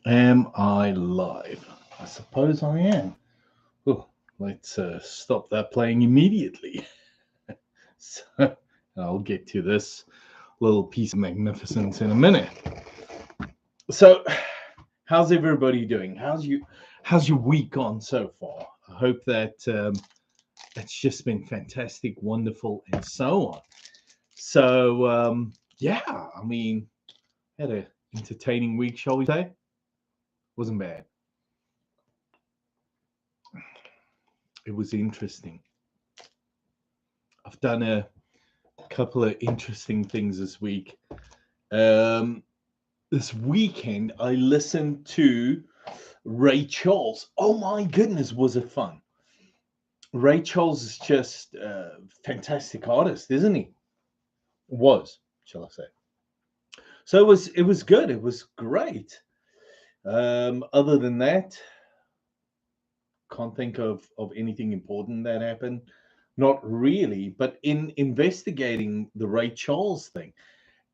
Am I live? I suppose I am. Oh, let's stop that playing immediately. So, I'll get to this little piece of magnificence in a minute. So, how's everybody doing? How's your week gone so far? I hope that it's just been fantastic, wonderful, and so on. So, yeah, I mean, had an entertaining week, shall we say? Wasn't bad. It was interesting. I've done a couple of interesting things this week. Um, this weekend, I listened to Ray Charles. Oh my goodness, was it fun? Ray Charles is just a fantastic artist, isn't he? Was, shall I say? So it was good. It was great. Other than that, can't think of anything important that happened. Not really, but in investigating the Ray Charles thing,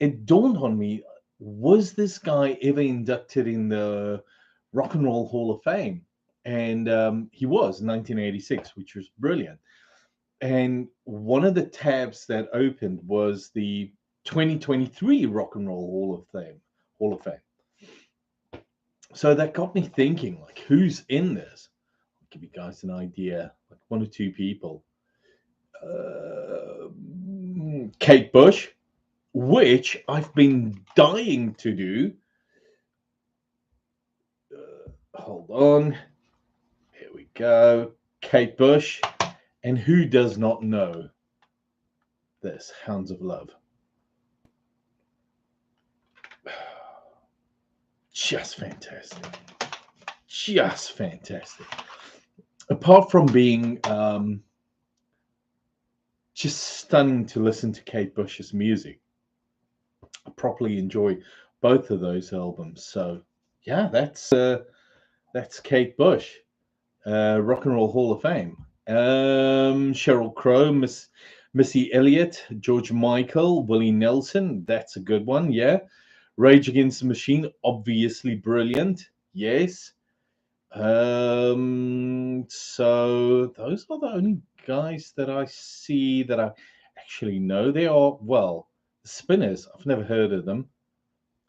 it dawned on me, was this guy ever inducted in the Rock and Roll Hall of Fame? And he was in 1986, which was brilliant. And one of the tabs that opened was the 2023 Rock and Roll Hall of Fame. So that got me thinking, like, who's in this? I'll give you guys an idea, like one or two people. Uh, Kate Bush, which I've been dying to do. Hold on. Here we go. Kate Bush. And who does not know this? Hounds of Love. Just fantastic. Just fantastic. Apart from being just stunning to listen to Kate Bush's music, I properly enjoy both of those albums. So yeah, that's Kate Bush, Rock and Roll Hall of Fame. Sheryl Crow, Missy Elliott, George Michael, Willie Nelson. That's a good one. Yeah. Rage Against the Machine, obviously brilliant. Yes. So those are the only guys that I see that I actually know. They are, well, the Spinners. I've never heard of them.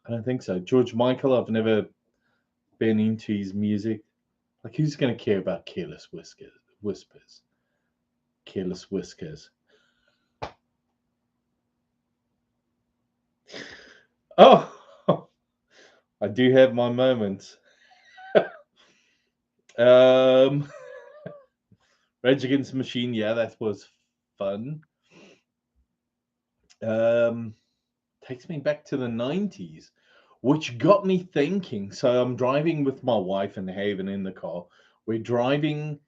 I don't think so. George Michael, I've never been into his music. Like, who's going to care about Whispers? Careless Whiskers. Oh, I do have my moments. Um, Rage Against the Machine, yeah, that was fun. Um, Takes me back to the 90s, which got me thinking. So I'm driving with my wife and Haven in the car. We're driving,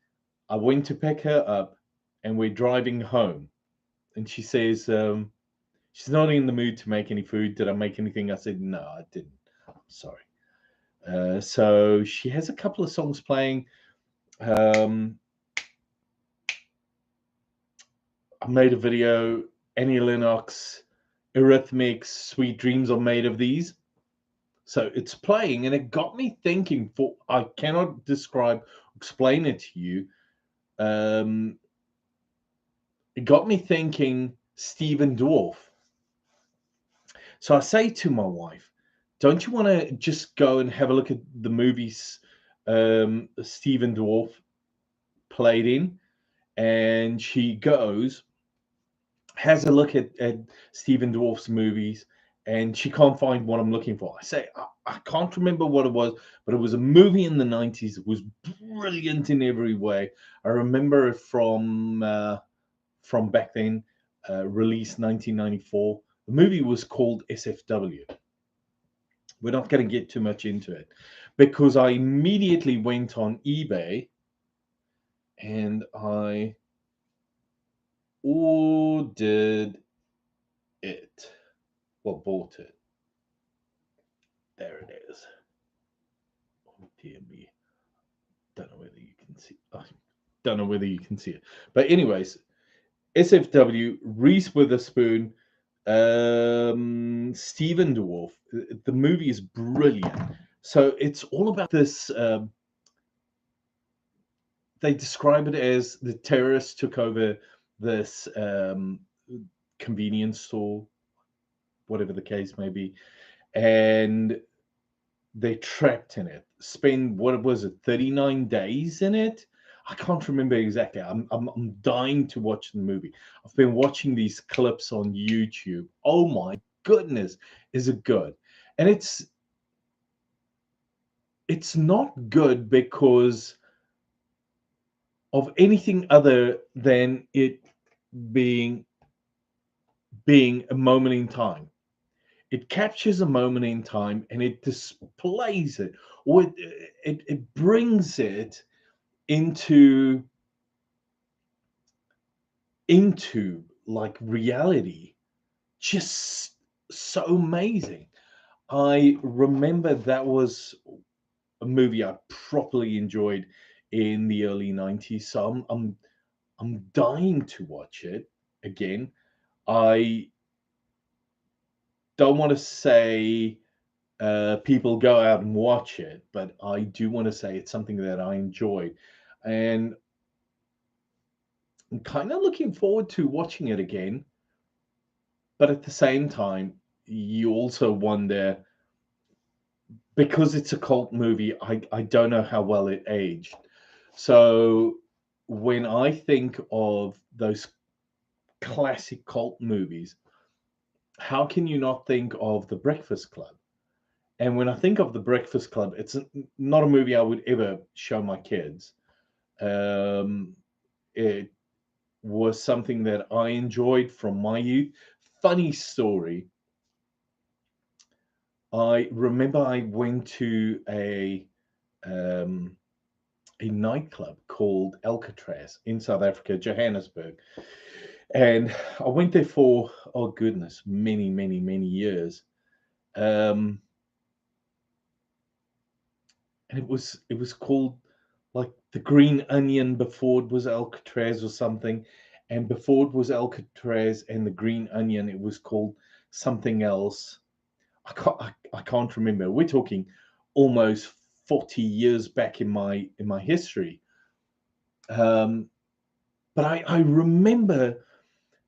I went to pick her up, and we're driving home. And she says, she's not in the mood to make any food. Did I make anything? I said, no, I didn't. I'm sorry. So she has a couple of songs playing. Um, I made a video, Annie Lennox, Eurythmics, Sweet Dreams are made of these. So it's playing, and it got me thinking. For I cannot explain it to you. Um, it got me thinking, Stephen Dorff. So I say to my wife, "Don't you want to just go and have a look at the movies Stephen Dorff played in?" And she goes, has a look at Stephen Dorff's movies, and she can't find what I'm looking for. I say, I can't remember what it was, but it was a movie in the 90s. It was brilliant in every way. I remember it from back then, released 1994. The movie was called SFW. We're not going to get too much into it because I immediately went on eBay and I ordered it. Well, bought it. There it is. Oh dear me. Don't know whether you can see. I don't know whether you can see it. But anyways, SFW, Reese Witherspoon, Stephen Dorff. The movie is brilliant. So it's all about this. They describe it as the terrorists took over this convenience store, whatever the case may be, and they're trapped in it. Spend what was it, 39 days in it? I can't remember exactly. I'm dying to watch the movie. I've been watching these clips on YouTube. Oh my goodness, is it good? And it's not good because of anything other than it being being a moment in time. It captures a moment in time and it displays it, or it brings it into like reality. Just so amazing. I remember that was a movie I properly enjoyed in the early 90s. So I'm dying to watch it again. I don't want to say people go out and watch it, but I do want to say it's something that I enjoyed. And I'm kind of looking forward to watching it again. But at the same time, you also wonder, because it's a cult movie, I don't know how well it aged. So when I think of those classic cult movies, how can you not think of The Breakfast Club? And when I think of The Breakfast Club, it's not a movie I would ever show my kids. It was something that I enjoyed from my youth. Funny story. I remember I went to um, a nightclub called Alcatraz in South Africa, Johannesburg, and I went there for, oh goodness, many, many, many years. Um, and it was called like the Green Onion before it was Alcatraz or something, and before it was Alcatraz and the Green Onion, it was called something else. I can't remember. We're talking almost 40 years back in my history. Um, but I remember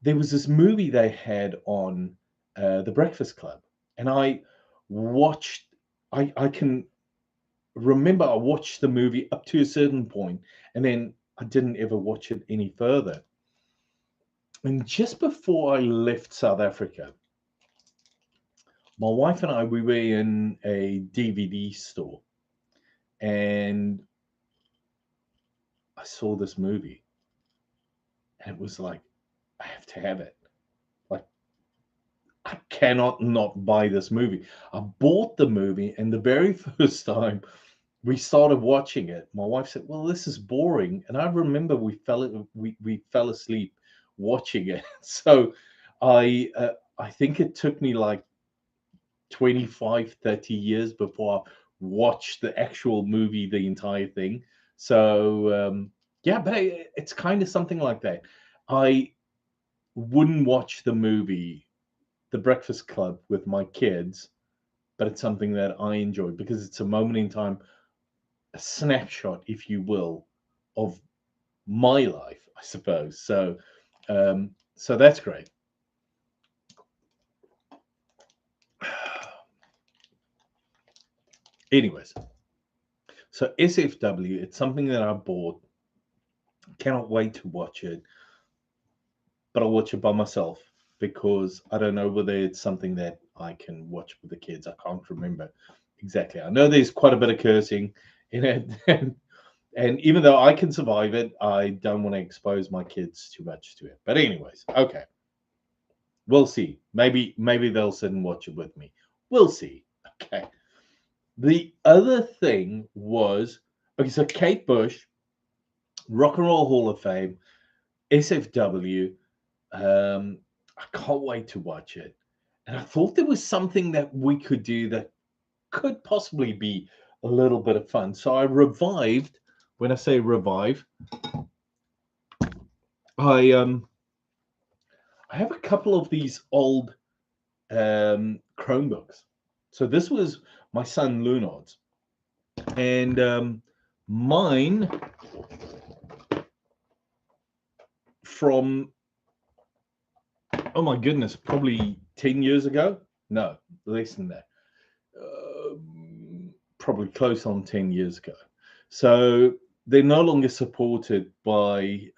there was this movie they had on The Breakfast Club, and I watched. I can remember I watched the movie up to a certain point, and then I didn't ever watch it any further. And just before I left South Africa, my wife and I we were in a DVD store, and I saw this movie, and it was like, I have to have it. Like, I cannot not buy this movie. I bought the movie, and the very first time we started watching it, my wife said, "Well, this is boring." And I remember we fell asleep watching it. So I think it took me like 25, 30 years before I watched the actual movie, the entire thing. So yeah, but it's kind of something like that. I wouldn't watch the movie The Breakfast Club with my kids, but it's something that I enjoy because it's a moment in time, a snapshot, if you will, of my life, I suppose. So that's great. Anyways, so SFW, it's something that I bought. Cannot wait to watch it, but I'll watch it by myself because I don't know whether it's something that I can watch with the kids. I can't remember exactly. I know there's quite a bit of cursing in it, and even though I can survive it, I don't want to expose my kids too much to it. But anyways, okay, we'll see. Maybe they'll sit and watch it with me. We'll see. Okay. The other thing was, okay, so Kate Bush, Rock and Roll Hall of Fame, SFW. I can't wait to watch it. And I thought there was something that we could do that could possibly be a little bit of fun. So I revived. When I say revive, I I have a couple of these old Chromebooks. So this was my son Lunard's. And mine from, oh my goodness, probably 10 years ago. No, less than that. Probably close on 10 years ago. So they're no longer supported by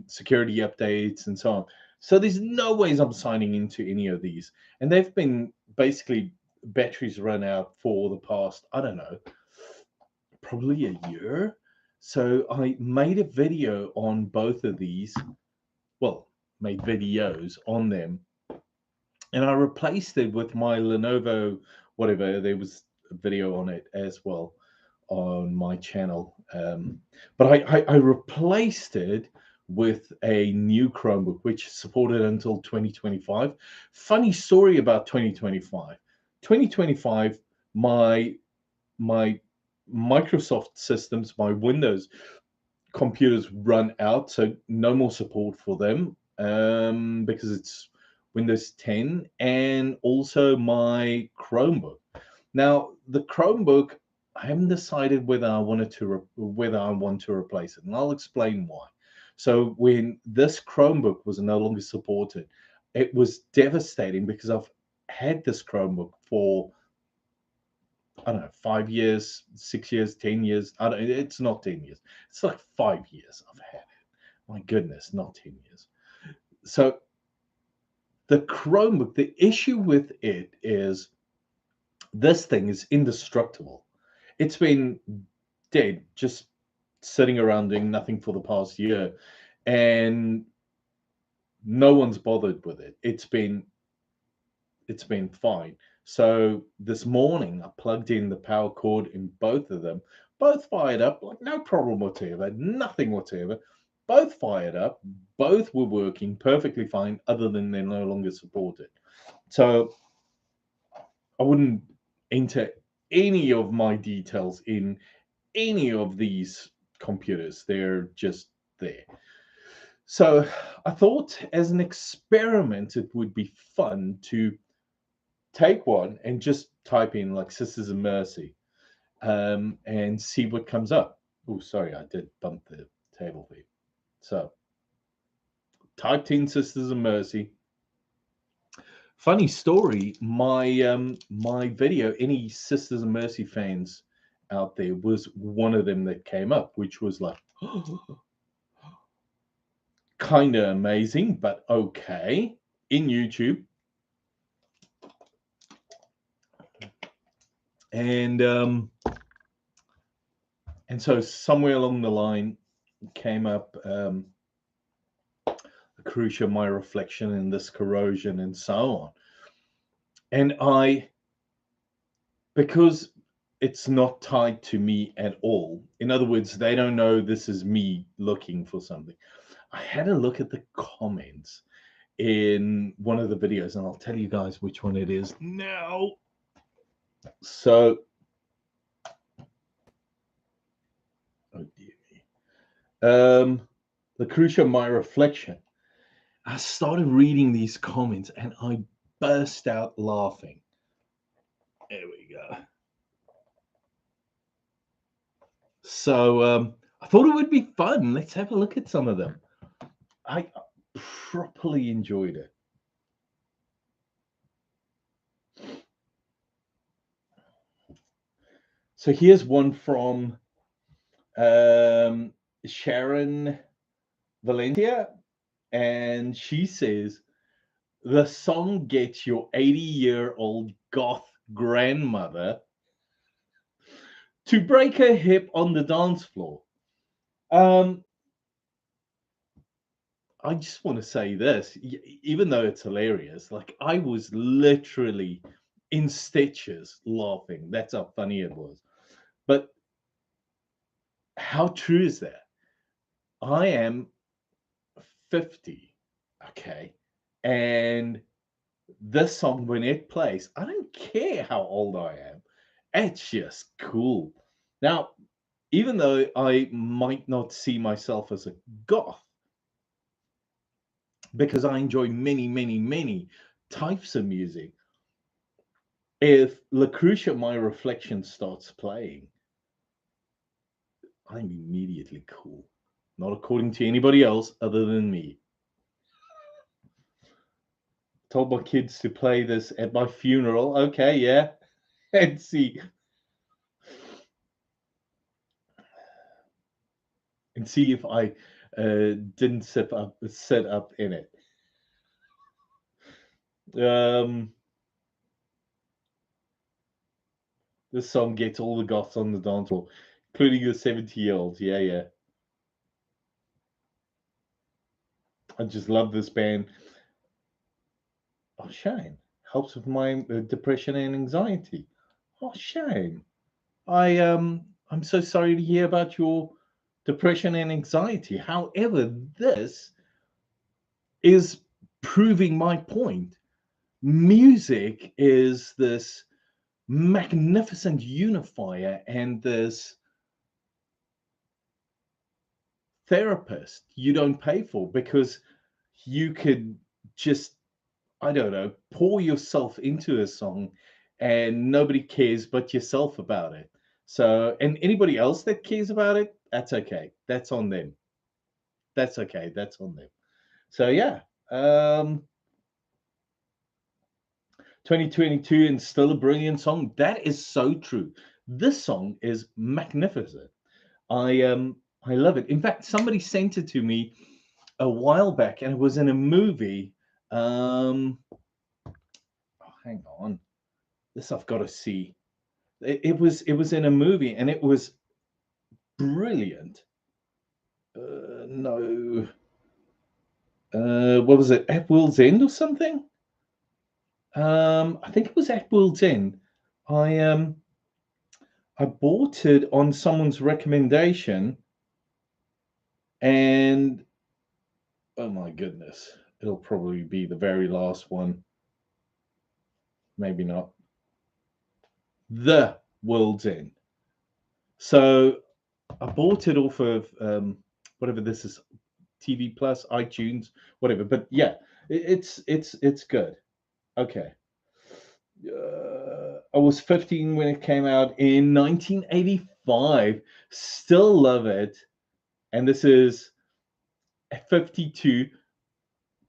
security updates and so on. So there's no ways I'm signing into any of these. And they've been basically batteries run out for the past, I don't know, probably a year. So I made a video on both of these. Well, made videos on them, and I replaced it with my Lenovo, whatever. There was a video on it as well on my channel. But I replaced it with a new Chromebook, which supported until 2025. Funny story about 2025. 2025, my Microsoft systems, my Windows computers run out, so no more support for them because it's Windows 10, and also my Chromebook. Now, the Chromebook, I haven't decided whether I wanted to whether I want to replace it, and I'll explain why. So when this Chromebook was no longer supported, it was devastating because I've had this Chromebook for, I don't know, 5 years, 6 years, 10 years. I don't. It's not 10 years. It's like 5 years I've had it. My goodness, not 10 years. So the Chromebook, the issue with it is this thing is indestructible. It's been dead, just sitting around doing nothing for the past year, and no one's bothered with it. It's been fine. So this morning I plugged in the power cord in both of them, both fired up, like no problem whatsoever, nothing whatsoever. Both fired up, both were working perfectly fine, other than they're no longer supported. So I wouldn't enter any of my details in any of these computers. They're just there. So I thought as an experiment, it would be fun to take one and just type in like Sisters of Mercy and see what comes up. Oh, sorry, I did bump the table for you. So typed in Sisters of Mercy. Funny story, my video, any Sisters of Mercy fans out there, was one of them that came up, which was like kind of amazing, but okay, in YouTube. And so somewhere along the line came up Crucia, My Reflection, and This Corrosion, and so on. And because it's not tied to me at all, in other words, they don't know this is me looking for something, I had a look at the comments in one of the videos, and I'll tell you guys which one it is now. So, oh dear me. The Crucia, My Reflection. I started reading these comments and I burst out laughing. There we go. So I thought it would be fun. Let's have a look at some of them. I properly enjoyed it. So here's one from Sharon Valencia, and she says, the song gets your 80-year-old goth grandmother to break her hip on the dance floor. I just want to say this, even though it's hilarious, like I was literally in stitches laughing. That's how funny it was. But how true is that? I am 50, okay? And this song, when it plays, I don't care how old I am. It's just cool. Now, even though I might not see myself as a goth, because I enjoy many, many, many types of music, if Lucretia, My Reflection starts playing, I'm immediately cool. Not according to anybody else other than me. Told my kids to play this at my funeral. Okay, yeah. And see if I didn't sit up in it. This song gets all the goths on the dance floor, including the 70-year-olds. Yeah, yeah. I just love this band. Oh, Shane, helps with my depression and anxiety. Oh, Shane, I'm so sorry to hear about your depression and anxiety. However, this is proving my point. Music is this magnificent unifier and this therapist you don't pay for, because you could just, I don't know, pour yourself into a song and nobody cares but yourself about it. So, and anybody else that cares about it, that's okay. That's on them. That's okay. That's on them. So, yeah. 2022 and still a brilliant song. That is so true. This song is magnificent. I love it. In fact, somebody sent it to me a while back, and it was in a movie. Hang on, this I've got to see. It was in a movie, and it was brilliant. No, what was it? At World's End or something? I think it was At World's End. I I bought it on someone's recommendation, and oh my goodness, it'll probably be the very last one. Maybe not. The World's End. So I bought it off of whatever this is, TV Plus, iTunes, whatever. But yeah, it's good. Okay. I was 15 when it came out in 1985. Still love it. And this is 52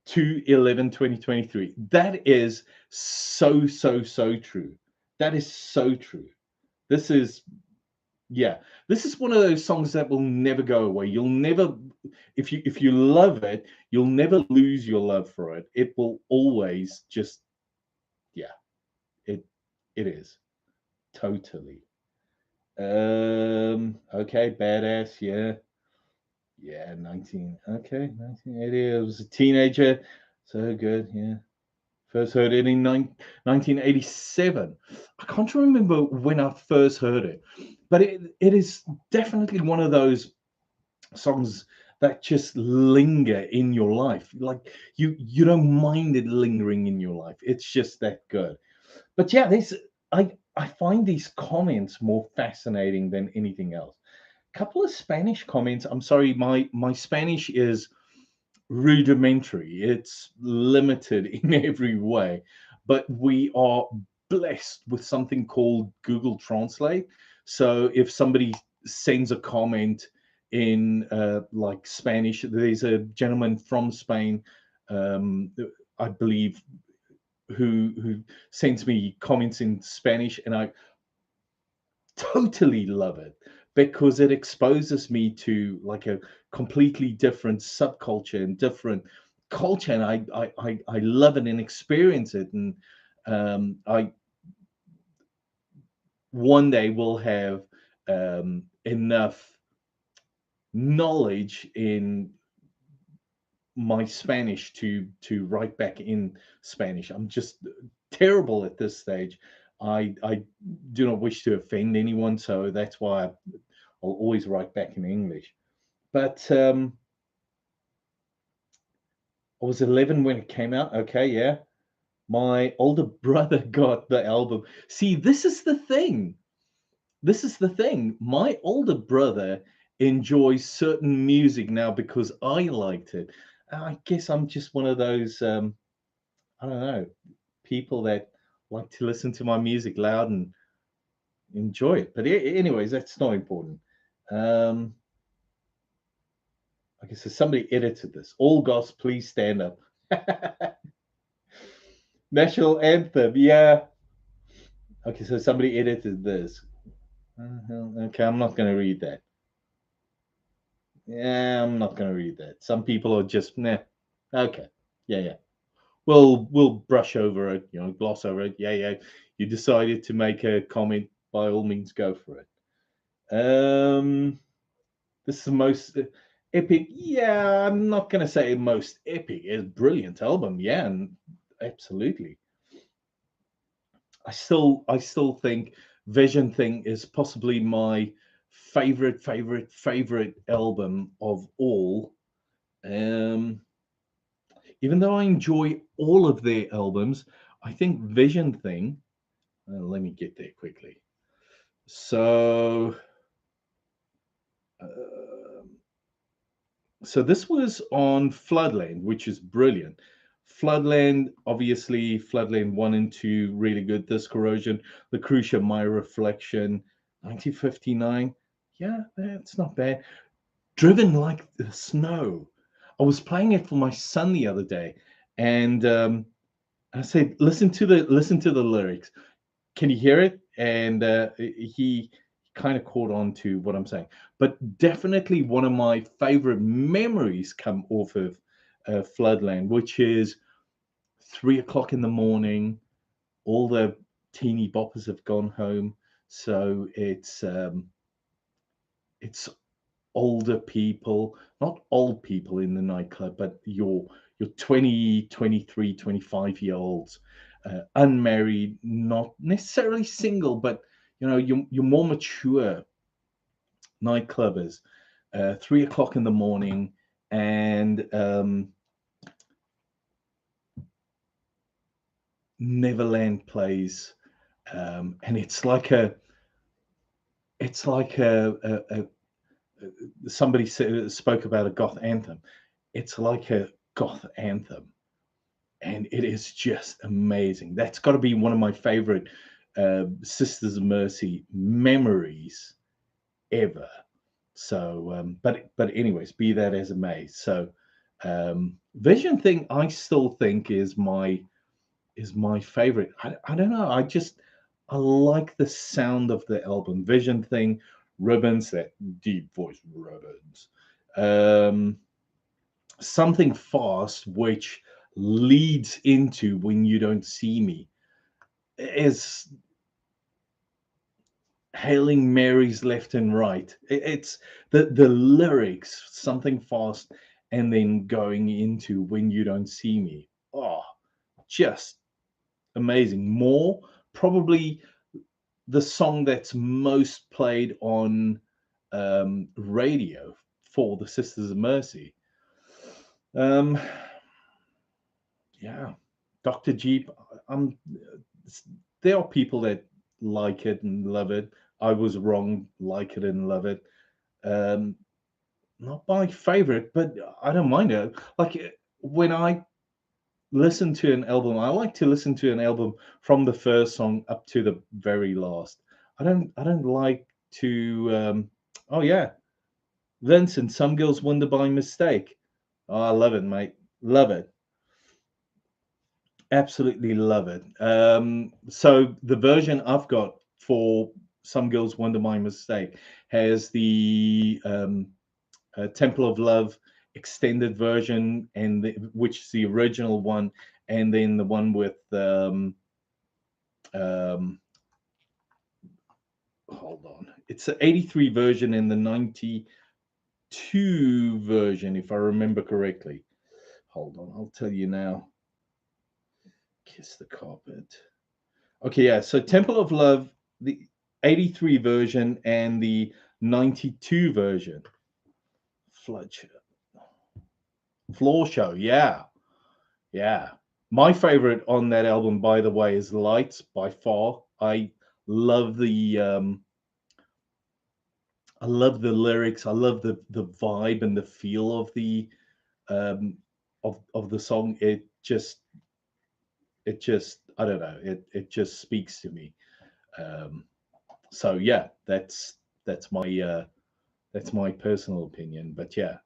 to 11/2023. That is so true. That is so true. This is, yeah, this is one of those songs that will never go away. You'll never, if you love it, you'll never lose your love for it. It will always just, yeah, it it is totally. Okay, badass, yeah. Yeah, 1980. I was a teenager. So good, yeah. First heard it in 1987. I can't remember when I first heard it, but it is definitely one of those songs that just linger in your life. Like you don't mind it lingering in your life. It's just that good. But yeah, this I find these comments more fascinating than anything else. Couple of Spanish comments. I'm sorry, my Spanish is rudimentary. It's limited in every way, but we are blessed with something called Google Translate. So if somebody sends a comment in like Spanish, there's a gentleman from Spain, um, I believe, who sends me comments in Spanish, and I totally love it because it exposes me to like a completely different subculture and different culture, and I love it and experience it, and I one day will have enough knowledge in my Spanish to write back in Spanish. I'm just terrible at this stage. I do not wish to offend anyone, so that's why I'll always write back in English. But I was 11 when it came out. Okay, yeah. My older brother got the album. See, this is the thing. This is the thing. My older brother enjoys certain music now because I liked it. I guess I'm just one of those, I don't know, people that like to listen to my music loud and enjoy it. But anyways, that's not important. Um, okay, so somebody edited this. All goss, please stand up. National anthem, yeah. Okay, so somebody edited this. Okay, I'm not going to read that. Yeah, I'm not going to read that. Some people are just nah. Okay, yeah. We'll brush over it, gloss over it. Yeah. You decided to make a comment. By all means, go for it. This is the most epic. Yeah, I'm not going to say most epic. It's a brilliant album. Yeah, and absolutely. I still think Vision Thing is possibly my favorite album of all. Um, Even though I enjoy all of their albums, I think Vision Thing. Let me get there quickly. So, uh, so this was on Floodland, which is brilliant. Floodland, obviously, Floodland 1 and 2, really good. This Corrosion, The Crucial, My Reflection, 1959. Yeah, that's not bad. Driven Like the Snow. I was playing it for my son the other day, and I said, listen to the lyrics. Can you hear it? And he kind of caught on to what I'm saying. But definitely one of my favorite memories come off of Floodland, which is 3 o'clock in the morning. All the teeny boppers have gone home, so it's older people, not old people in the nightclub, but your 20, 23, 25 year olds, unmarried, not necessarily single, but your more mature nightclubbers, 3 o'clock in the morning, and Neverland plays, and it's like a somebody spoke about a goth anthem. It's like a goth anthem, and it is just amazing. That's got to be one of my favorite Sisters of Mercy memories ever. So, but anyways, be that as it may. So, Vision Thing, I still think is my favorite. I don't know. I like the sound of the album. Vision Thing, Ribbons, that deep voice Ribbons. Um, Something Fast, which leads into When You Don't See Me, is hailing Marys left and right. It's the lyrics, Something Fast, and then going into When You Don't See Me. Oh, just amazing. More probably the song that's most played on radio for the Sisters of Mercy. Um, yeah, Dr. Jeep. I'm. There are people that like it and love it. I was wrong. Like it and love it. Um, Not my favorite, but I don't mind it. Like when I listen to an album, I like to listen to an album from the first song up to the very last. I don't like to oh yeah, Vincent, Some Girls Wonder by Mistake. Oh, I love it, mate. Love it. Absolutely love it. So the version I've got for Some Girls Wonder by Mistake has the Temple of Love extended version, which is the original one, and then the one with um, hold on, it's the 83 version and the 92 version, if I remember correctly. Hold on, I'll tell you now. Kiss the carpet. Okay, yeah. So Temple of Love, the 83 version and the 92 version. Flood show. Floor show. Yeah. Yeah. My favorite on that album, by the way, is Lights by far. Love the I love the lyrics. I love the vibe and the feel of the um of the song. It just I don't know. It just speaks to me. Um so yeah, that's my That's my personal opinion. But yeah,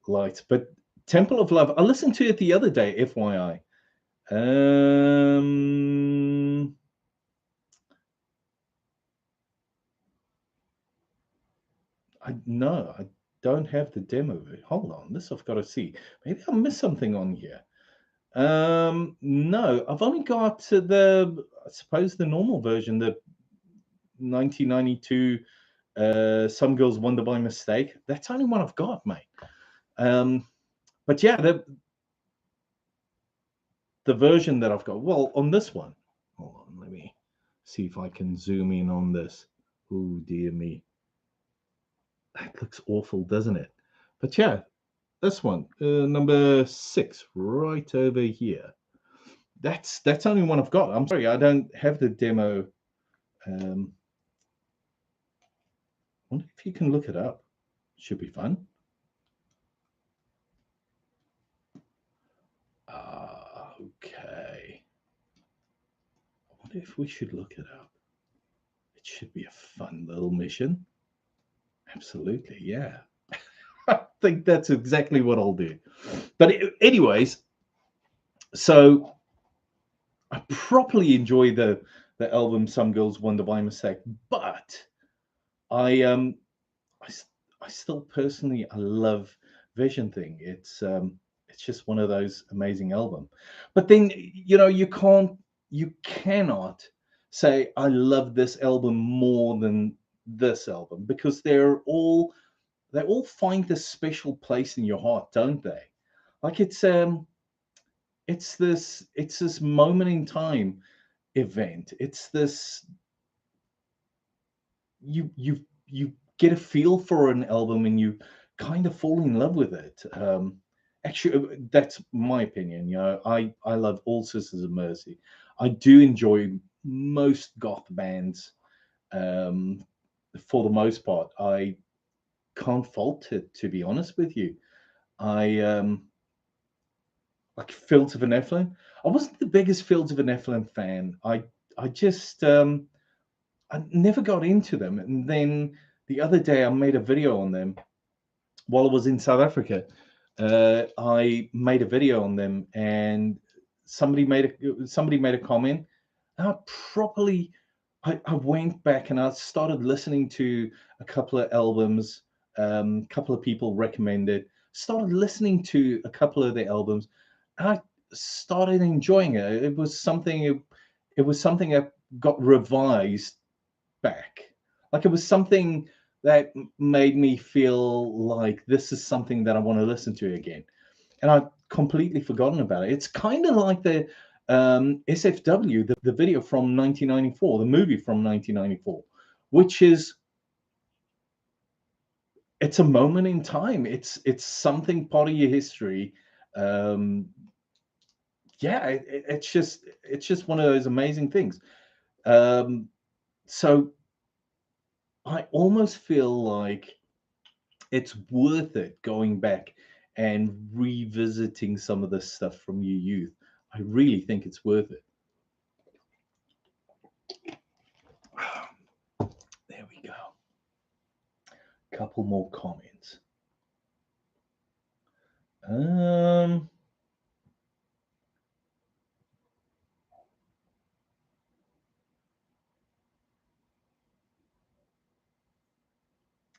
Lights. But Temple of Love, I listened to it the other day, FYI. I don't have the demo. Hold on, this I've got to see. Maybe I missed something on here. No, I've only got I suppose the normal version, the 1992 Some Girls Wonder by Mistake. That's the only one I've got, mate. But yeah, the version that I've got, well, on this one, hold on, let me see if I can zoom in on this. Oh dear me, that looks awful, doesn't it? But yeah, this one, number 6, right over here. That's only one I've got. I'm sorry, I don't have the demo. Wonder if you can look it up. Should be fun. Okay. I wonder if we should look it up. It should be a fun little mission. Absolutely, yeah. I think that's exactly what I'll do. But anyways, so I properly enjoy the album Some Girls Wonder by Mistake, but I still personally I love Vision Thing. It's just one of those amazing albums. But then you cannot say I love this album more than this album, because they all find this special place in your heart, don't they? Like it's this moment in time event. It's this, you get a feel for an album and you kind of fall in love with it. Actually, that's my opinion. I love all Sisters of Mercy. I do enjoy most goth bands. For the most part, I can't fault it, to be honest with you. I like Fields of Nephilim. I wasn't the biggest Fields of Nephilim fan. I just I never got into them. And then the other day I made a video on them while I was in South Africa. I made a video on them, and somebody made a comment. And I went back and I started listening to a couple of albums. A couple of people recommended. Started listening to a couple of the albums, and I started enjoying it. It was something. It was something that got revised back. Like it was something that made me feel like this is something that I want to listen to again. And I'd completely forgotten about it. It's kind of like the SFW, the video from 1994, the movie from 1994, which is, it's a moment in time. It's something part of your history. Yeah, it's just one of those amazing things. So I almost feel like it's worth it going back and revisiting some of this stuff from your youth. I really think it's worth it. There we go. Couple more comments.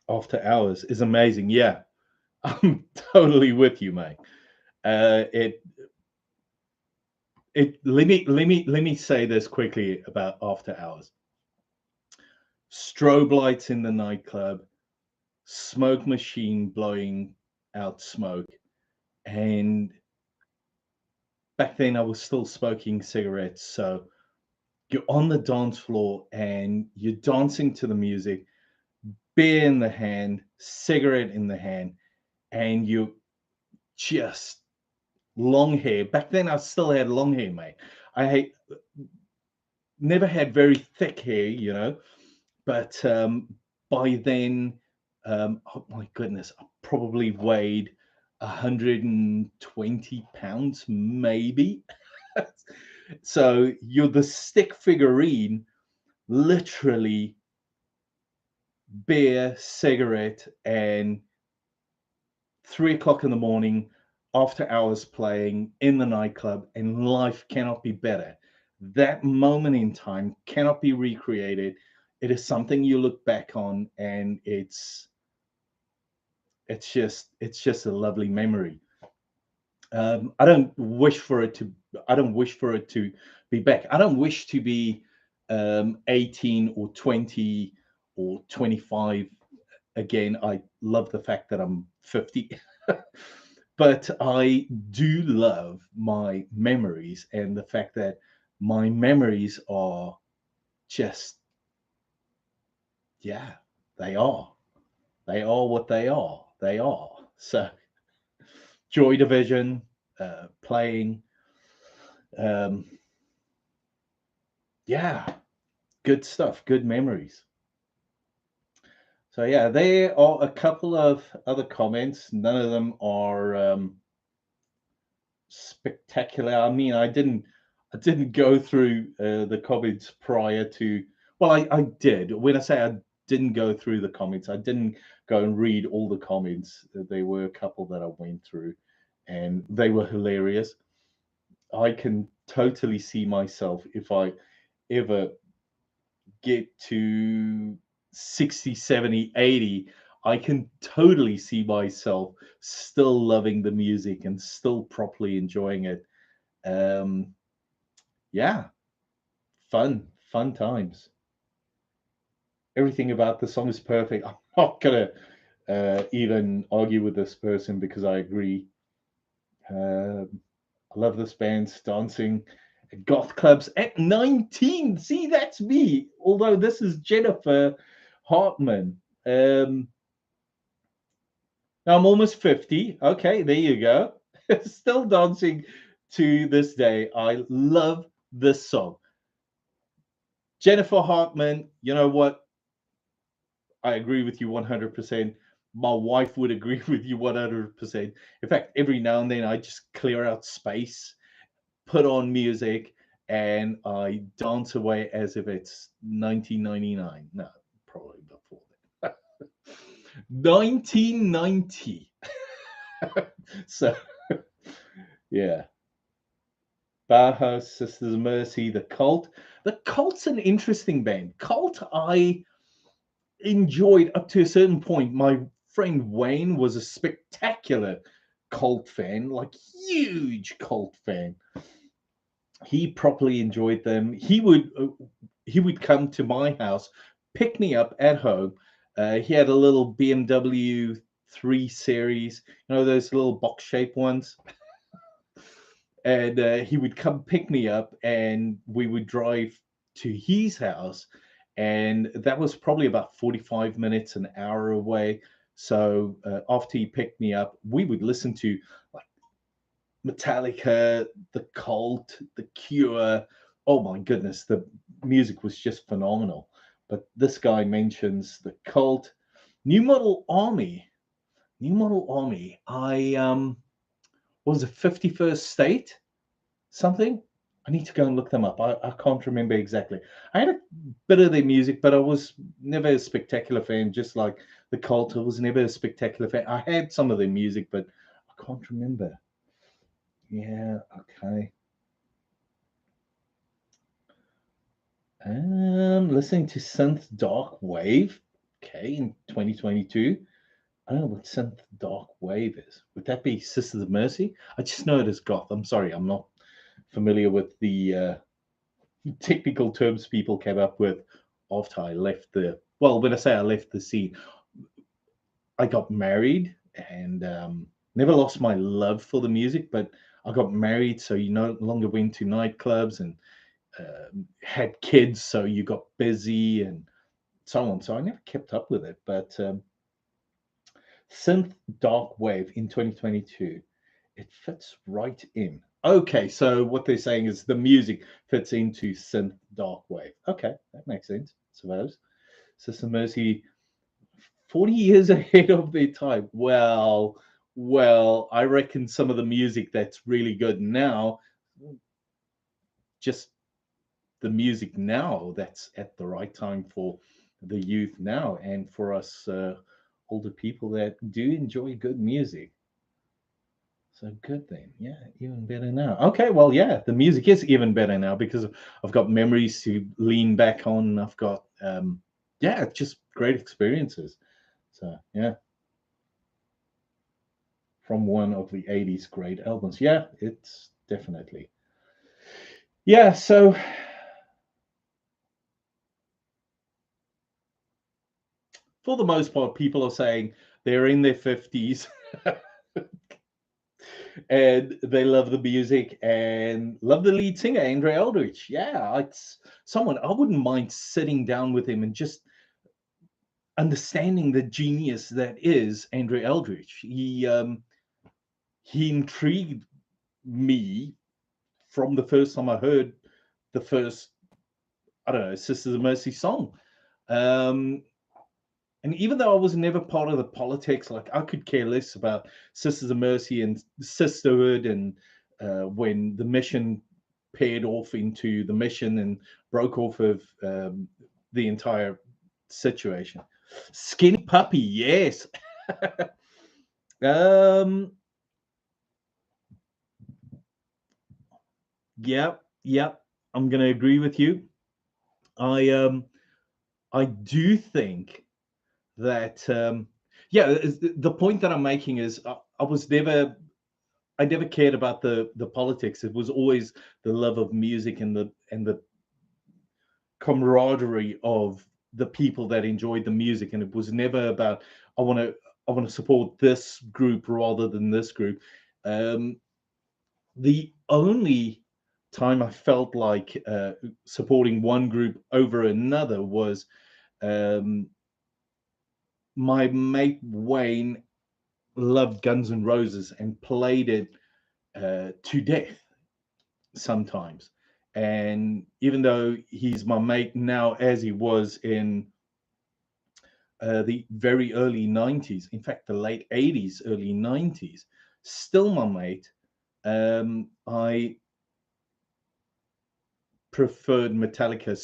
After Hours is amazing. Yeah, I'm totally with you, mate. Let me say this quickly about After Hours. Strobe lights in the nightclub, smoke machine blowing out smoke, and back then I was still smoking cigarettes. So you're on the dance floor and you're dancing to the music, beer in the hand, cigarette in the hand, and you just long hair. Back then I still had long hair, mate. I never had very thick hair, but by then, oh my goodness, I probably weighed 120 pounds, maybe. So you're the stick figurine, literally beer, cigarette, and 3 o'clock in the morning, after hours playing in the nightclub, and life cannot be better. That moment in time cannot be recreated. It is something you look back on, and it's just a lovely memory. I don't wish for it to. I don't wish for it to be back. I don't wish to be 18 or 20 or 25 again. I love the fact that I'm 50. But I do love my memories, and the fact that my memories are just, yeah, they are. They are what they are. They are. So, Joy Division, playing, um, yeah, good stuff, good memories. So, yeah, there are a couple of other comments. None of them are spectacular. I mean, I didn't go through the comments prior to. Well, I did. When I say I didn't go through the comments, I didn't go and read all the comments. There were a couple that I went through, and they were hilarious. I can totally see myself if I ever get to 60, 70, 80. I can totally see myself still loving the music and still properly enjoying it. um yeah, fun times. Everything about the song is perfect. I'm not gonna even argue with this person because I agree. I love this band's dancing at goth clubs at 19. See, that's me, although this is Jennifer Hartman. Now I'm almost 50. Okay, there you go. Still dancing to this day. I love this song. Jennifer Hartman, you know what? I agree with you 100%. My wife would agree with you 100%. In fact, every now and then I just clear out space, put on music, and I dance away as if it's 1999. No, probably before that. 1990. So, yeah. Bauhaus, Sisters of Mercy, The Cult. The Cult's an interesting band. Cult, I enjoyed up to a certain point. My friend Wayne was a spectacular Cult fan, like huge Cult fan. He properly enjoyed them. He would come to my house, pick me up at home. He had a little BMW 3 Series, those little box shaped ones, and he would come pick me up, and we would drive to his house, and that was probably about 45 minutes, an hour away. So after he picked me up, we would listen to like Metallica, The Cult, The Cure. Oh my goodness, the music was just phenomenal. But this guy mentions The Cult. New Model Army. New Model Army. I was it 51st State? Something. I need to go and look them up. I can't remember exactly. I had a bit of their music, but I was never a spectacular fan. Just like the Cult, I was never a spectacular fan. I had some of their music, but I can't remember. Yeah, okay. Listening to synth dark wave. Okay, in 2022. I don't know what synth dark wave is. Would that be Sisters of Mercy? I just know it as goth. I'm sorry, I'm not familiar with the technical terms people came up with after I left the. Well, when I say I left the scene, I got married and never lost my love for the music, but I got married, so you no longer went to nightclubs and had kids, so you got busy and so on. So I never kept up with it, but synth dark wave in 2022, it fits right in. Okay, so what they're saying is the music fits into synth dark wave. Okay, that makes sense, I suppose. Sister Mercy, 40 years ahead of their time. Well, I reckon some of the music that's really good now, just the music now that's at the right time for the youth now, and for us older people that do enjoy good music. So good then. Yeah, even better now. Okay, well, yeah, the music is even better now because I've got memories to lean back on. I've got, yeah, just great experiences. So, yeah, from one of the 80s great albums. Yeah, it's definitely. Yeah, so for the most part, people are saying they're in their 50s and they love the music and love the lead singer, Andre Eldridge. Yeah, it's someone I wouldn't mind sitting down with him and just understanding the genius that is Andre Eldridge. He intrigued me from the first time I heard the first, I don't know, Sisters of Mercy song. Um, and even though I was never part of the politics, like I could care less about Sisters of Mercy and sisterhood, and when the mission paired off into the mission and broke off of the entire situation. Skinny Puppy, yes. um, yeah, I'm gonna agree with you. I do think that yeah, the point that I'm making is I never cared about the politics. It was always the love of music and the camaraderie of the people that enjoyed the music, and it was never about I want to I want to support this group rather than this group. Um, the only time I felt like supporting one group over another was um, my mate Wayne loved Guns N' Roses and played it to death sometimes. And even though he's my mate now, as he was in the very early 90s, in fact, the late 80s, early 90s, still my mate, I preferred Metallica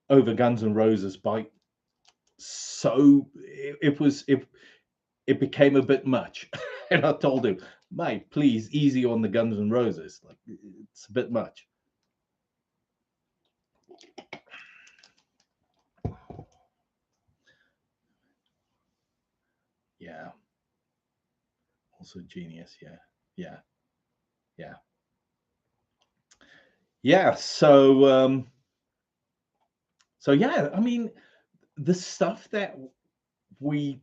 over Guns N' Roses by so it became a bit much. And I told him, mate, please easy on the Guns N' Roses. Like it's a bit much. Yeah. Also genius. Yeah. Yeah. Yeah. Yeah. So yeah, I mean, the stuff that we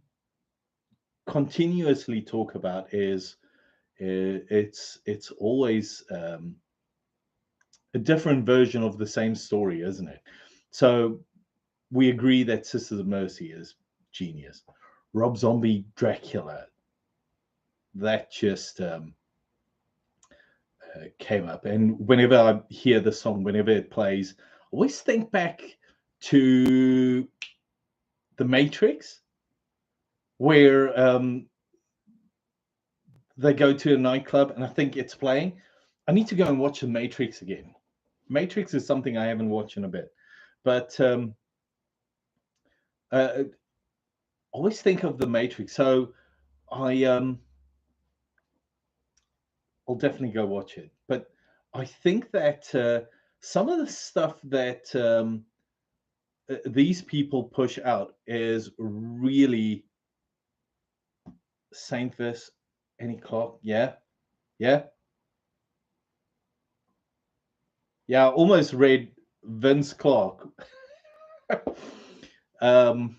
continuously talk about is it's always a different version of the same story, isn't it? So we agree that Sisters of Mercy is genius. Rob Zombie Dracula, that just came up. And whenever I hear the song, whenever it plays, I always think back to The Matrix, where they go to a nightclub and I think it's playing. I need to go and watch The Matrix again. Matrix is something I haven't watched in a bit, but always think of The Matrix. So I'll definitely go watch it. But I think that some of the stuff that these people push out is really Saint Vis, any clock. Yeah, yeah, yeah. I almost read Vince Clark. um,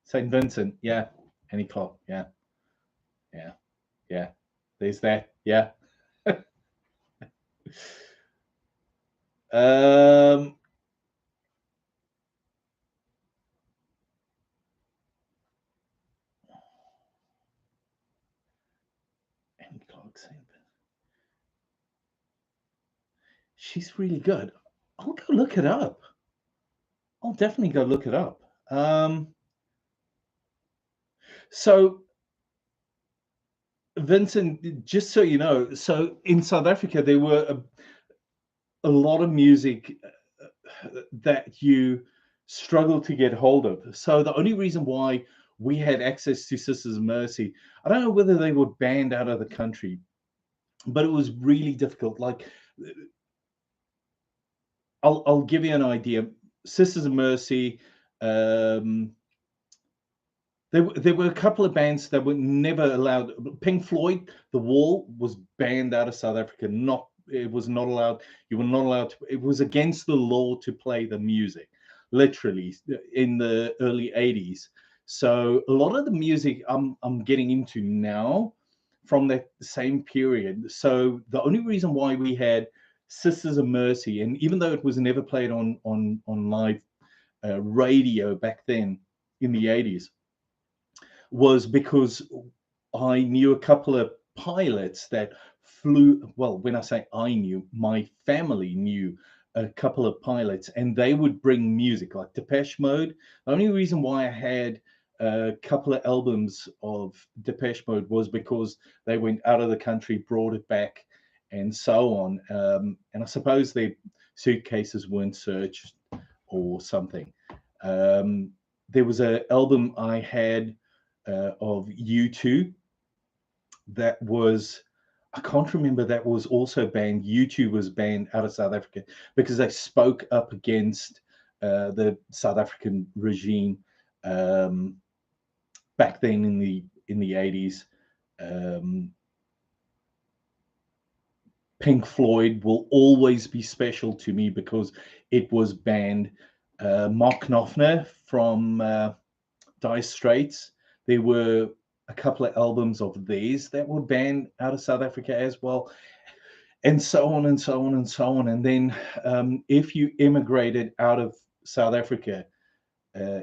Saint Vincent. Yeah, any clock. Yeah, yeah, yeah. There's that. Yeah. um, any clock. Saint Vincent. She's really good. I'll go look it up. I'll definitely go look it up. So Vincent, just so you know, so in South Africa there were a lot of music that you struggled to get hold of. So the only reason why we had access to Sisters of Mercy, I don't know whether they were banned out of the country, but it was really difficult. Like, I'll give you an idea. Sisters of Mercy, um, there were a couple of bands that were never allowed. Pink Floyd, The Wall was banned out of South Africa. It was not allowed. You were not allowed to. It was against the law to play the music, literally in the early '80s. So a lot of the music I'm getting into now from that same period. So the only reason why we had Sisters of Mercy, and even though it was never played on live radio back then in the '80s, was because I knew a couple of pilots that flew. Well, when I say I knew, my family knew a couple of pilots, and they would bring music like Depeche Mode. The only reason why I had a couple of albums of Depeche Mode was because they went out of the country, brought it back, and so on. And I suppose their suitcases weren't searched or something. Um, there was an album I had of U2 that was, I can't remember, that was also banned. U2 was banned out of South Africa because they spoke up against the South African regime um, back then in the 80s. Um, Pink Floyd will always be special to me because it was banned. Mark Knopfler from Dire Straits, there were a couple of albums of theirs that were banned out of South Africa as well, and so on and so on and so on. And then if you immigrated out of South Africa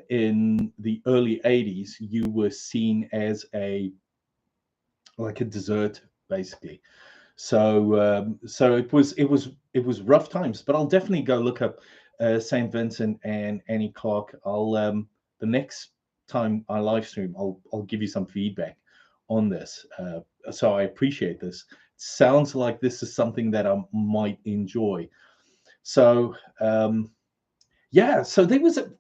in the early 80s, you were seen as like a deserter, basically. So it was rough times, but I'll definitely go look up Saint Vincent and Annie Clark. I'll the next time I live stream, I'll give you some feedback on this. So I appreciate this. Sounds like this is something that I might enjoy. So yeah, so there was a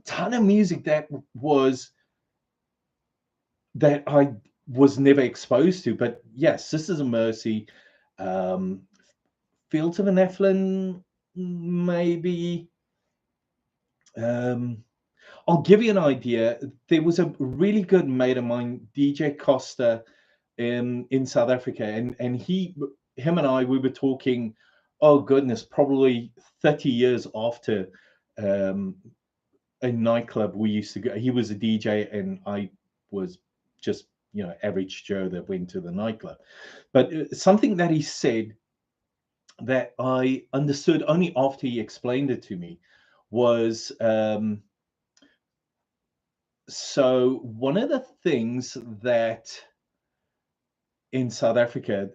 ton of music that I was never exposed to. But yes, Sisters of Mercy, um, Fields of an Nephilim, maybe. Um, I'll give you an idea. There was a really good mate of mine, DJ Costa, in South Africa, and him and I, we were talking. Oh goodness, probably 30 years after um, a nightclub we used to go. He was a DJ, and I was just average Joe that went to the nightclub. But something that he said that I understood only after he explained it to me was so one of the things that in South Africa,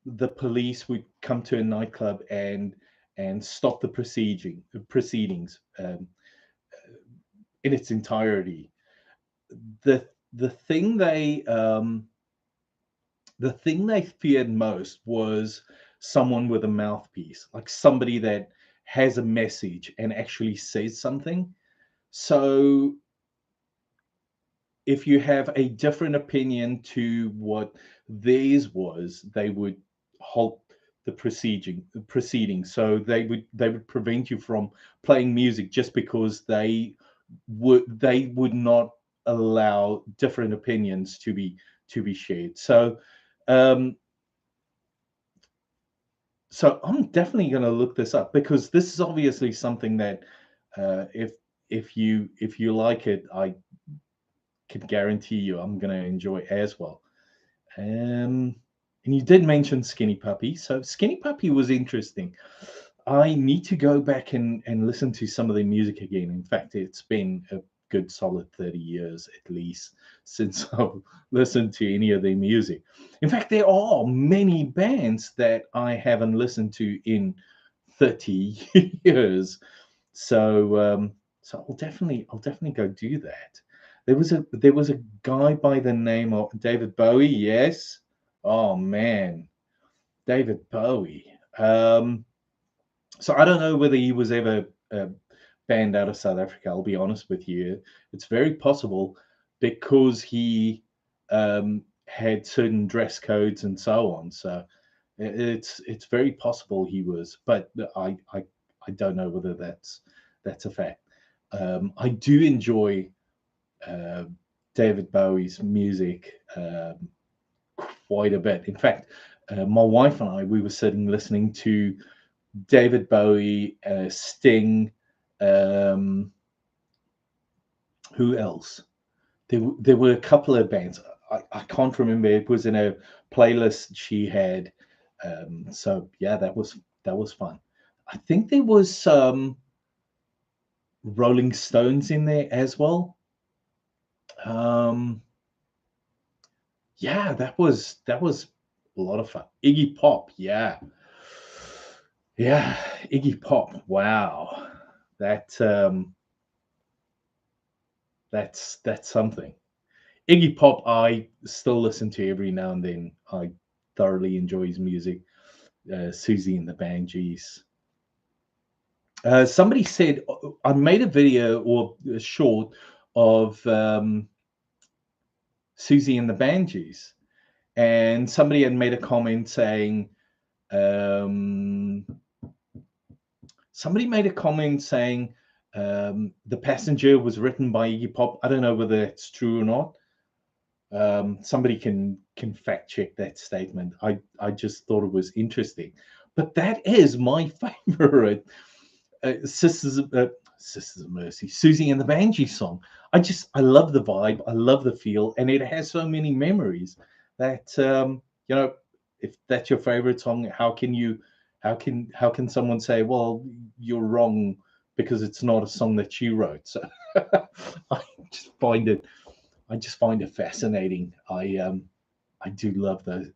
the police would come to a nightclub and stop the proceedings in its entirety. The thing they feared most was someone with a mouthpiece, like somebody that has a message and actually says something. So if you have a different opinion to what theirs was, they would halt the proceedings. So they would prevent you from playing music just because they would not allow different opinions to be shared. Um, so I'm definitely going to look this up because this is obviously something that if you like it, I can guarantee you I'm going to enjoy as well. And you did mention Skinny Puppy. So Skinny Puppy was interesting. I need to go back and listen to some of their music again. In fact, it's been a good solid 30 years at least since I've listened to any of their music. In fact, there are many bands that I haven't listened to in 30 years. So I'll definitely go do that. There was a guy by the name of David Bowie. Yes. Oh man, David Bowie. So I don't know whether he was ever banned out of South Africa. I'll be honest with you. It's very possible because he had certain dress codes and so on. So it's very possible he was, but I don't know whether that's a fact. I do enjoy David Bowie's music quite a bit. In fact, my wife and I, we were sitting listening to David Bowie, Sting. Who else? There were a couple of bands. I can't remember. It was in a playlist she had. So yeah, that was fun. I think there was some Rolling Stones in there as well. Yeah, that was a lot of fun. Iggy Pop, yeah, Iggy Pop. Wow, that's something. Iggy Pop, I still listen to every now and then. I thoroughly enjoy his music. Susie and the Banshees. Somebody said I made a video or a short of Susie and the Banshees, and somebody had made a comment saying, The Passenger was written by Iggy Pop. I don't know whether that's true or not. Somebody can fact check that statement. I just thought it was interesting, but that is my favorite Sisters of Mercy, Susie and the Banshee song. I love the vibe, I love the feel, and it has so many memories that if that's your favorite song, how can someone say, well, you're wrong because it's not a song that you wrote? So I just find it fascinating. I do love the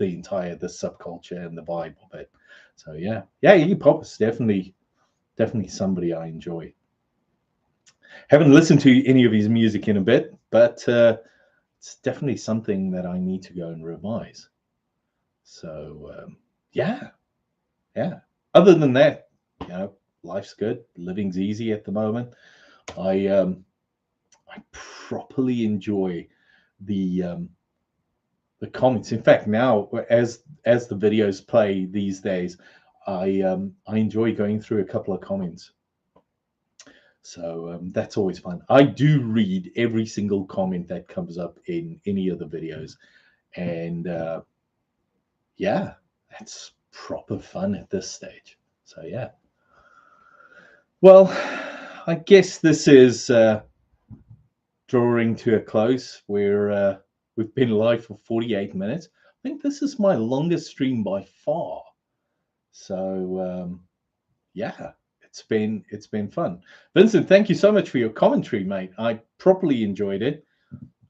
subculture and the vibe of it. So yeah, Iggy Pop is definitely somebody I enjoy. Haven't listened to any of his music in a bit, but it's definitely something that I need to go and revise. So yeah. Other than that, life's good. Living's easy at the moment. I properly enjoy the comments. In fact, now as the videos play these days, I enjoy going through a couple of comments. So that's always fun. I do read every single comment that comes up in any of the videos, and yeah, that's proper fun at this stage. So yeah. Well, I guess this is drawing to a close. We've been live for 48 minutes. I think this is my longest stream by far. So yeah, it's been fun. Vincent, thank you so much for your commentary, mate. I properly enjoyed it.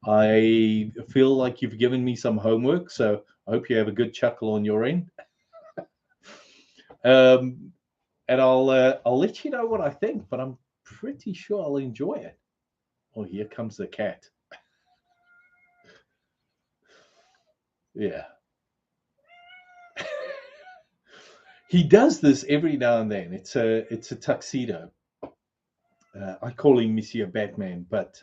I feel like you've given me some homework, so I hope you have a good chuckle on your end. And I'll let you know what I think, but I'm pretty sure I'll enjoy it. Oh, here comes the cat. Yeah. He does this every now and then. It's a tuxedo. I call him Monsieur Batman, but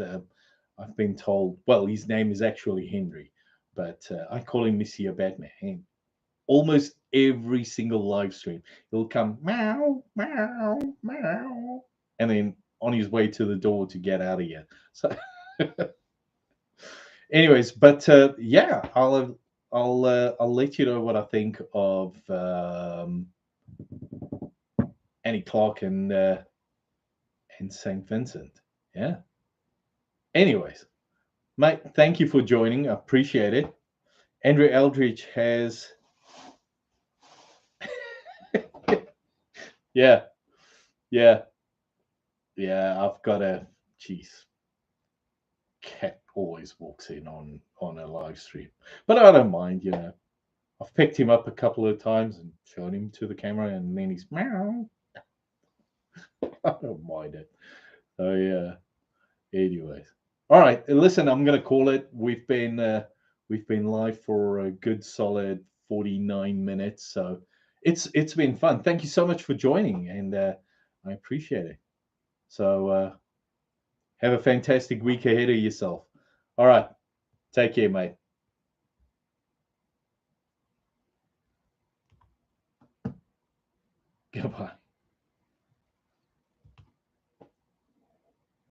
I've been told, well, his name is actually Henry, but I call him Monsieur Batman. And almost every single live stream, he'll come meow, meow, meow, and then on his way to the door to get out of here. So, anyways, but yeah, I'll let you know what I think of Annie Clark and St. Vincent. Yeah. Anyways, mate, thank you for joining. I appreciate it. Andrew Eldridge has yeah. I've got a cat always walks in on a live stream, but I don't mind. I've picked him up a couple of times and shown him to the camera, and then he's meow. I don't mind it. So yeah. Anyways, all right. Listen, I'm gonna call it. We've been live for a good solid 49 minutes, so it's been fun. Thank you so much for joining, and I appreciate it. So have a fantastic week ahead of yourself. All right. Take care, mate. Goodbye.